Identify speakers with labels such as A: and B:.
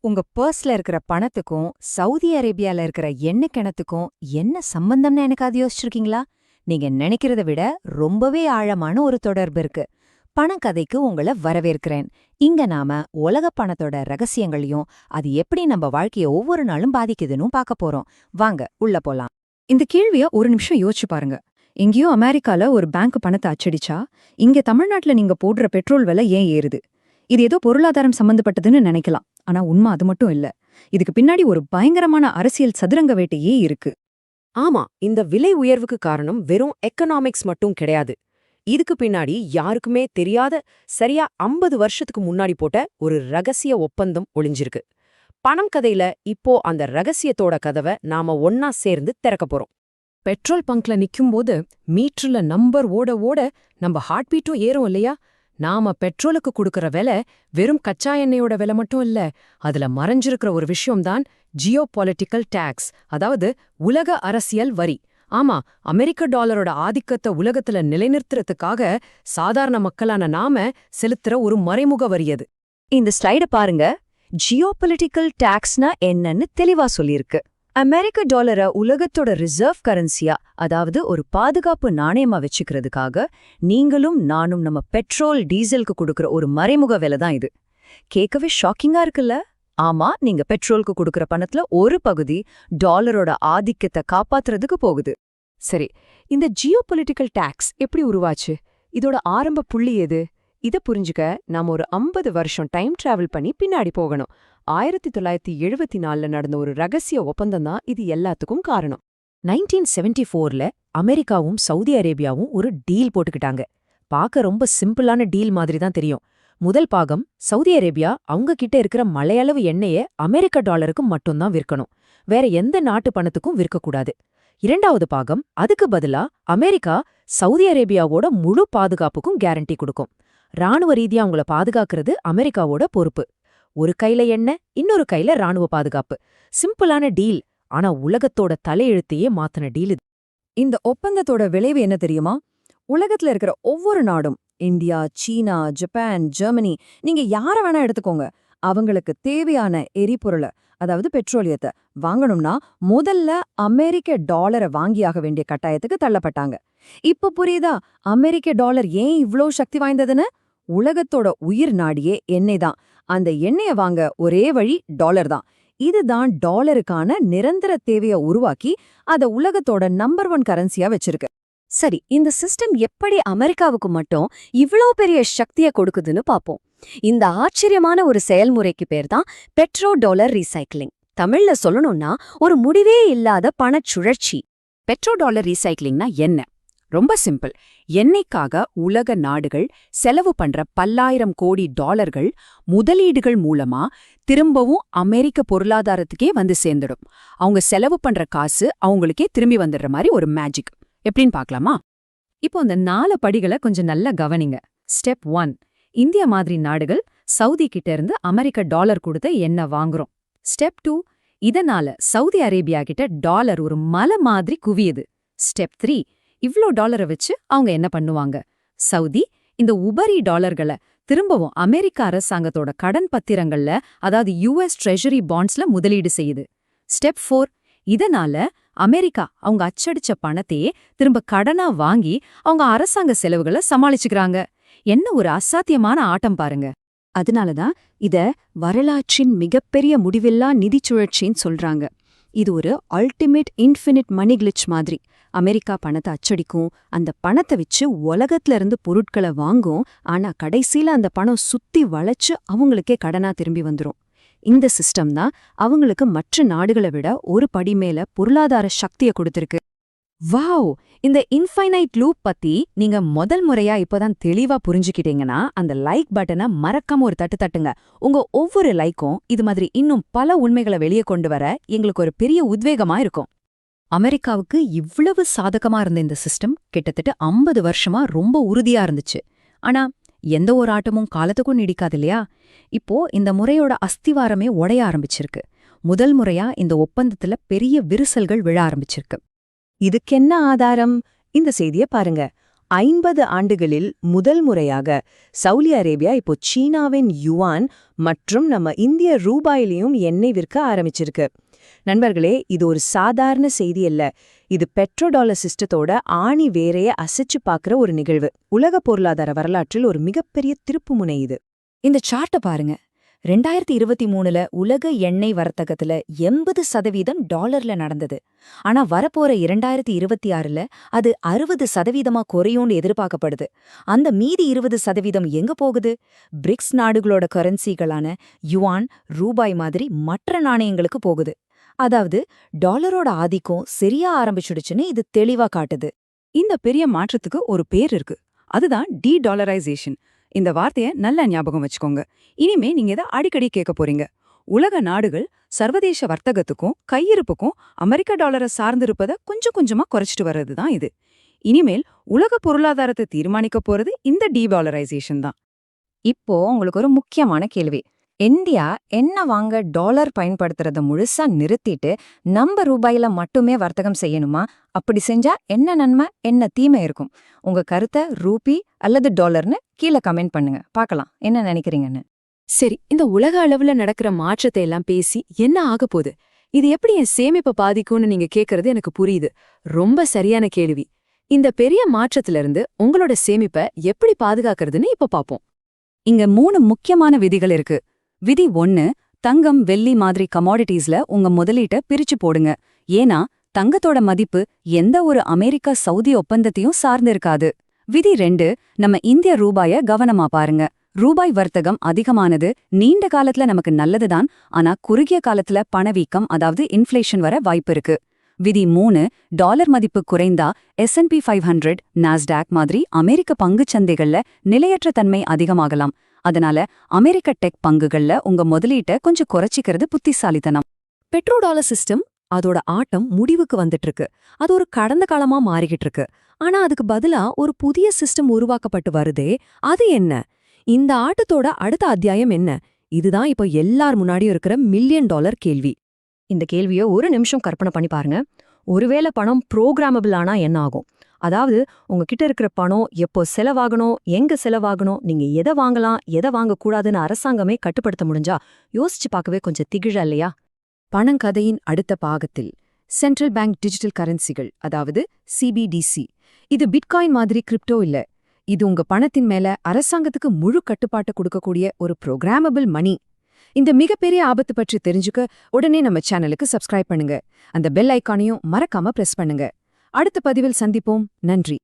A: உங்க பர்ஸ்ல இருக்கிற பணத்துக்கும் சவுதி அரேபியால இருக்கிற எண்ணெய் கிணத்துக்கும் என்ன சம்பந்தம்னு எனக்கு அது யோசிச்சிருக்கீங்களா? நீங்க நினைக்கிறத விட ரொம்பவே ஆழமான ஒரு தொடர்பு இருக்கு. பணக்கதைக்கு உங்கள வரவேற்கிறேன். இங்க நாம உலக பணத்தோட ரகசியங்களையும் அது எப்படி நம்ம வாழ்க்கைய ஒவ்வொரு நாளும் பாதிக்குதுன்னு பார்க்க போறோம். வாங்க உள்ள போலாம்.
B: இந்த கேள்விய ஒரு நிமிஷம் யோசிச்சு பாருங்க. எங்கேயோ அமெரிக்கால ஒரு பேங்க் பணத்தை அச்சடிச்சா, இங்க தமிழ்நாட்டுல நீங்க போடுற பெட்ரோல் விலை ஏன் ஏறுது? இது ஏதோ பொருளாதாரம் சம்பந்தப்பட்டதுன்னு நினைக்கலாம். ஆனா உண்மை அது மட்டும் இல்ல. இதுக்கு பின்னாடி ஒரு பயங்கரமான அரசியல் சதுரங்க வேட்டையே இருக்கு.
C: ஆமா, இந்த விலை உயர்வுக்கு காரணம் வெறும் எக்கனாமிக்ஸ் மட்டும் கிடையாது. இதுக்கு பின்னாடி யாருக்குமே தெரியாத சரியா 50 வருஷத்துக்கு முன்னாடி போட்ட ஒரு ரகசிய ஒப்பந்தம் ஒளிஞ்சிருக்கு. பணம் கதையில இப்போ அந்த ரகசியத்தோட கதவை நாம ஒன்னா சேர்ந்து திறக்க போறோம். பெட்ரோல் பங்க்ல நிக்கும்போது மீட்டர்ல நம்பர் ஓட ஓட நம்ம ஹார்ட் பீட்டும் ஏறும் இல்லையா? நாம பெட்ரோலுக்கு கொடுக்கற விலை வெறும் கச்சா எண்ணெயோட விலை மட்டும் இல்ல, அதுல மறைஞ்சிருக்கிற ஒரு விஷயம்தான் ஜியோ பொலிட்டிக்கல் டாக்ஸ், அதாவது உலக அரசியல் வரி. ஆமா, அமெரிக்க டாலரோட ஆதிக்கத்தை உலகத்துல நிலைநிறுத்துறதுக்காக சாதாரண மக்களான நாம செலுத்துற ஒரு மறைமுக வரி அது.
A: இந்த ஸ்லைட பாருங்க. ஜியோபொலிட்டிக்கல் டாக்ஸ்னா என்னன்னு தெளிவா சொல்லியிருக்கு. அமெரிக்க டாலரை உலகத்தோட ரிசர்வ் கரன்சியா, அதாவது ஒரு பாதுகாப்பு நாணயமா வச்சுக்கிறதுக்காக நீங்களும் நானும் நம்ம பெட்ரோல் டீசலுக்கு கொடுக்கற ஒரு மறைமுக விலை தான் இது. கேட்கவே ஷாக்கிங்கா இருக்குல்ல? ஆமா, நீங்க பெட்ரோலுக்கு கொடுக்கற பணத்துல ஒரு பகுதி டாலரோட ஆதிக்கத்தை காப்பாத்துறதுக்கு போகுது.
C: சரி, இந்த ஜியோபொலிட்டிக்கல் டாக்ஸ் எப்படி உருவாச்சு? இதோட ஆரம்ப புள்ளி எது? இதை புரிஞ்சுக்க நாம ஒரு 50 வருஷம் டைம் டிராவல் பண்ணி பின்னாடி போகணும். 1974 நடந்த ஒரு ரகசிய ஒப்பந்தம் தான் இது எல்லாத்துக்கும் காரணம். 1974ல அமெரிக்காவும் சவுதி அரேபியாவும் ஒரு டீல் போட்டுக்கிட்டாங்க. பார்க்க ரொம்ப சிம்பிளான டீல் மாதிரி தான் தெரியும். முதல் பாகம், சவுதி அரேபியா அவங்க கிட்ட இருக்கிற மலையளவு எண்ணெயை அமெரிக்க டாலருக்கு மட்டும்தான் விற்கணும், வேற எந்த நாட்டு பணத்துக்கும் விற்கக்கூடாது. இரண்டாவது பாகம், அதுக்கு பதிலா அமெரிக்கா சவுதி அரேபியாவோட முழு பாதுகாப்புக்கும் கேரண்டி கொடுக்கும். ராணுவ ரீதியா அவங்கள பாதுகாக்கிறது அமெரிக்காவோட பொறுப்பு. ஒரு கையில எண்ணெய், இன்னொரு கையில ராணுவ பாதுகாப்பு. சிம்பிளான டீல், ஆனா உலகத்தோட தலையெழுத்தையே மாத்தின டீல் இது.
B: இந்த ஒப்பந்தத்தோட விளைவு என்ன தெரியுமா? உலகத்துல இருக்கிற ஒவ்வொரு நாடும், இந்தியா, சீனா, ஜப்பான், ஜெர்மனி, நீங்க யார வேணா எடுத்துக்கோங்க, அவங்களுக்கு தேவையான எரிபொருளை, அதாவது பெட்ரோலியத்தை வாங்கணும்னா முதல்ல அமெரிக்க டாலரை வாங்கியாக வேண்டிய கட்டாயத்துக்கு தள்ளப்பட்டாங்க. இப்ப புரியுதா அமெரிக்க டாலர் ஏன் இவ்ளோ சக்தி வாய்ந்ததுன்னு? உலகத்தோட உயிர் நாடியே எண்ணெய் தான். அந்த எண்ணெயை வாங்க ஒரே வழி டாலர் தான். இதுதான் டாலருக்கான நிரந்தர தேவையை உருவாக்கி அத உலகத்தோட நம்பர் 1 கரன்சியா வச்சிருக்கு.
A: சரி, இந்த சிஸ்டம் எப்படி அமெரிக்காவுக்கு மட்டும் இவ்ளோ பெரிய சக்தியை கொடுக்குதுன்னு பாப்போம். இந்த ஆச்சரியமான ஒரு செயல்முறைக்கு பேர் தான் பெட்ரோ டாலர் ரீசைக்ளிங். தமிழ்ல சொல்லணும்னா ஒரு முடிவே இல்லாத பணச்சுழற்சி.
C: பெட்ரோ டாலர் ரீசைக்ளிங்னா என்ன? ரொம்ப சிம்பிள். எண்ணெய்க்காக உலக நாடுகள் செலவு பண்ற பல்லாயிரம் கோடி டாலர்கள் முதலீடுகள் மூலமா திரும்பவும் அமெரிக்க பொருளாதாரத்துக்கே வந்து சேர்ந்துடும். அவங்க செலவு பண்ற காசு அவங்களுக்கே திரும்பி வந்துடுற மாதிரி ஒரு மேஜிக். எப்படின்னு பார்க்கலாமா?
B: இப்போ இந்த 4 படிகளை கொஞ்சம் நல்லா கவனிங்க. ஸ்டெப் 1, இந்தியா மாதிரி நாடுகள் சவுதி கிட்ட இருந்து அமெரிக்க டாலர் கொடுத்து எண்ணெய் வாங்குறோம். ஸ்டெப் 2, இதனால சவுதி அரேபியா கிட்ட டாலர் ஒரு மலை மாதிரி குவியுது. ஸ்டெப் 3, இவ்ளோ டாலரை வச்சு அவங்க என்ன பண்ணுவாங்க? சவுதி இந்த உபரி டாலர்களை திரும்பவும் அமெரிக்க அரசாங்கத்தோட கடன் பத்திரங்கள்ல, அதாவது US ட்ரெஷரி பாண்ட்ஸ்ல முதலீடு செய்யுது. ஸ்டெப் 4, இதனால அமெரிக்கா அவங்க அச்சடிச்ச பணத்தையே திரும்ப கடனா வாங்கி அவங்க அரசாங்க செலவுகளை சமாளிச்சுக்கிறாங்க. என்ன ஒரு அசாத்தியமான ஆட்டம் பாருங்க.
A: அதனாலதான் இத வரலாற்றின் மிகப்பெரிய முடிவில்லா நிதி சுழற்சின்னு சொல்றாங்க. இது ஒரு அல்டிமேட் இன்ஃபினிட் மணி கிளிச் மாதிரி. அமெரிக்கா பணத்தை அச்சடிக்கும், அந்த பணத்தை வச்சு உலகத்துல இருந்து பொருட்களை வாங்கும். ஆனா கடைசியில அந்த பணம் சுத்தி வளைச்சு அவங்களுக்கே கடனா திரும்பி வந்துரும். இந்த சிஸ்டம் தான் அவங்களுக்கு மற்ற நாடுகளை விட ஒரு படி மேல பொருளாதார சக்தியை கொடுத்திருக்கு. வாவ்! இந்த இன்ஃபைனைட் லூப் பத்தி நீங்க முதல் முறையா இப்பதான் தெளிவா புரிஞ்சுக்கிட்டீங்கன்னா அந்த லைக் பட்டனை மறக்காம ஒரு தட்டு தட்டுங்க. உங்க ஒவ்வொரு லைக்கும் இது மாதிரி இன்னும் பல உண்மைகளை வெளியே கொண்டு வர எங்களுக்கு ஒரு பெரிய உத்வேகமா இருக்கும். அமெரிக்காவுக்கு இவ்வளவு சாதகமா இருந்த இந்த சிஸ்டம் கிட்டத்தட்ட 50 வருஷமா ரொம்ப உறுதியா இருந்துச்சு. ஆனா எந்த ஒரு ஆட்டமும் காலத்துக்கும் நீடிக்காது இல்லையா? இப்போ இந்த முறையோட அஸ்திவாரமே உடைய ஆரம்பிச்சிருக்கு. முதல் முறையா இந்த ஒப்பந்தத்துல பெரிய விரிசல்கள் விழ ஆரம்பிச்சிருக்கு. இதுக்கென்ன ஆதாரம்? இந்த செய்தியை பாருங்க.
C: 50 ஆண்டுகளில் முதல் முறையாக சவுதி அரேபியா இப்போ சீனாவின் யுவான் மற்றும் நம்ம இந்திய ரூபாயிலையும் எண்ணெய் விற்க ஆரம்பிச்சிருக்கு. நண்பர்களே, இது ஒரு சாதாரண செய்தி அல்ல. இது பெட்ரோடாலர் சிஸ்டத்தோட ஆணி வேரைய அசைச்சு பார்க்குற ஒரு நிகழ்வு. உலக பொருளாதார வரலாற்றில் ஒரு மிகப்பெரிய திருப்புமுனை இது.
A: இந்த சார்ட்ட பாருங்க. 2023ல உலக எண்ணெய் வர்த்தகத்துல 80% டாலர்ல நடந்தது. ஆனா வரப்போற 2026ல அது 60% குறையும்னு எதிர்பார்க்கப்படுது. அந்த மீதி 20% எங்க போகுது? பிரிக்ஸ் நாடுகளோட கரன்சிகளான யுவான், ரூபாய் மாதிரி மற்ற நாணயங்களுக்கு போகுது. அதாவது டாலரோட ஆதிக்கம் சரியா ஆரம்பிச்சுடுச்சுன்னு இது தெளிவா காட்டுது.
B: இந்த பெரிய மாற்றத்துக்கு ஒரு பேர் இருக்கு. அதுதான் டி-டாலரைசேஷன். இந்த வார்த்தைய நல்லா ஞாபகம் வச்சுக்கோங்க. இனிமே நீங்க இதை அடிக்கடி கேட்க போறீங்க. உலக நாடுகள் சர்வதேச வர்த்தகத்துக்கும் கையிருப்புக்கும் அமெரிக்க டாலரை சார்ந்திருப்பதை கொஞ்சம் கொஞ்சமா குறைச்சிட்டு வர்றதுதான் இது. இனிமேல் உலக பொருளாதாரத்தை தீர்மானிக்க போறது இந்த டி-டாலரைசேஷன் தான்.
A: இப்போ உங்களுக்கு ஒரு முக்கியமான கேள்வி. இந்தியா எண்ணெய் வாங்க டாலர் பயன்படுத்துறத முழுசா நிறுத்திட்டு நம்ம ரூபாயில மட்டுமே வர்த்தகம் செய்யணுமா? அப்படி செஞ்சா என்ன நன்மை, என்ன தீமை இருக்கும்? உங்க கருத்தை ரூபி அல்லது டாலர்னு கீழே கமெண்ட் பண்ணுங்க. பார்க்கலாம் என்ன நினைக்கிறீங்கன்னு.
C: சரி, இந்த உலக அளவுல நடக்கிற மாற்றத்தை எல்லாம் பேசி என்ன ஆக போகுது? இது எப்படி என் சேமிப்பை பாதிக்கும்னு நீங்க கேக்குறது எனக்கு புரியுது. ரொம்ப சரியான கேள்வி. இந்த பெரிய மாற்றத்துல இருந்து உங்களோட சேமிப்பை எப்படி பாதுகாக்கிறதுன்னு இப்ப பாப்போம்.
B: இங்க 3 முக்கியமான விதிகள் இருக்கு. விதி 1, தங்கம், வெள்ளி மாதிரி கமாடிட்டிஸ்ல உங்க முதலீட்டை பிரிச்சு போடுங்க. ஏன்னா தங்கத்தோட மதிப்பு எந்த ஒரு அமெரிக்கா சவுதி ஒப்பந்தத்தையும் சார்ந்து இருக்காது. விதி 2, நம்ம இந்திய ரூபாய கவனமா பாருங்க. ரூபாய் வர்த்தகம் அதிகமானது நீண்ட காலத்துல நமக்கு நல்லதுதான், ஆனா குறுகிய காலத்துல பணவீக்கம் அதாவது இன்ஃப்ளேஷன் வர வாய்ப்பு இருக்கு. விதி 3, டாலர் மதிப்பு குறைந்தா S&P 500, நாஸ்டாக் மாதிரி அமெரிக்க பங்குச் சந்தைகள்ல நிலையற்ற தன்மை அதிகமாகலாம். அதனால அமெரிக்க டெக் பங்குகள்ல உங்க முதலீட்டை கொஞ்சம் குறைச்சிக்கிறது புத்திசாலித்தனம்.
C: பெட்ரோடாலர் சிஸ்டம் அதோட ஆட்டம் முடிவுக்கு வந்துட்டு இருக்கு. அது ஒரு கடந்த காலமா மாறிக்கிட்டு இருக்கு. ஆனா அதுக்கு பதிலா ஒரு புதிய சிஸ்டம் உருவாக்கப்பட்டு வருதே, அது என்ன? இந்த ஆட்டத்தோட அடுத்த அத்தியாயம் என்ன? இதுதான் இப்போ எல்லார் முன்னாடியும் இருக்கிற $1,000,000 கேள்வி. இந்த கேள்வியை ஒரு நிமிஷம் கற்பனை பண்ணி பாருங்க. ஒருவேளை பணம் ப்ரோக்ராமபிள் ஆனா என்ன ஆகும்? அதாவது உங்ககிட்ட இருக்கிற பணம் எப்போ செலவாகணும், எங்க செலவாகணும், நீங்க எதை வாங்கலாம், எதை வாங்கக்கூடாதுன்னு அரசாங்கமே கட்டுப்படுத்த முடிஞ்சா யோசிச்சு பார்க்கவே கொஞ்சம் திகிழ இல்லையா?
B: பணங்கதையின் அடுத்த பாகத்தில் சென்ட்ரல் பேங்க் டிஜிட்டல் கரன்சிகள், அதாவது CBDC. இது பிட்காயின் மாதிரி கிரிப்டோ இல்ல. இது உங்க பணத்தின் மேல அரசாங்கத்துக்கு முழு கட்டுப்பாட்டை கொடுக்கக்கூடிய ஒரு ப்ரோக்ராமபிள் மணி. இந்த மிகப்பெரிய ஆபத்து பற்றி தெரிஞ்சுக்க உடனே நம்ம சேனலுக்கு சப்ஸ்கிரைப் பண்ணுங்க. அந்த பெல் ஐக்கானையும் மறக்காம பிரஸ் பண்ணுங்க. அடுத்த பதிவில் சந்திப்போம். நன்றி.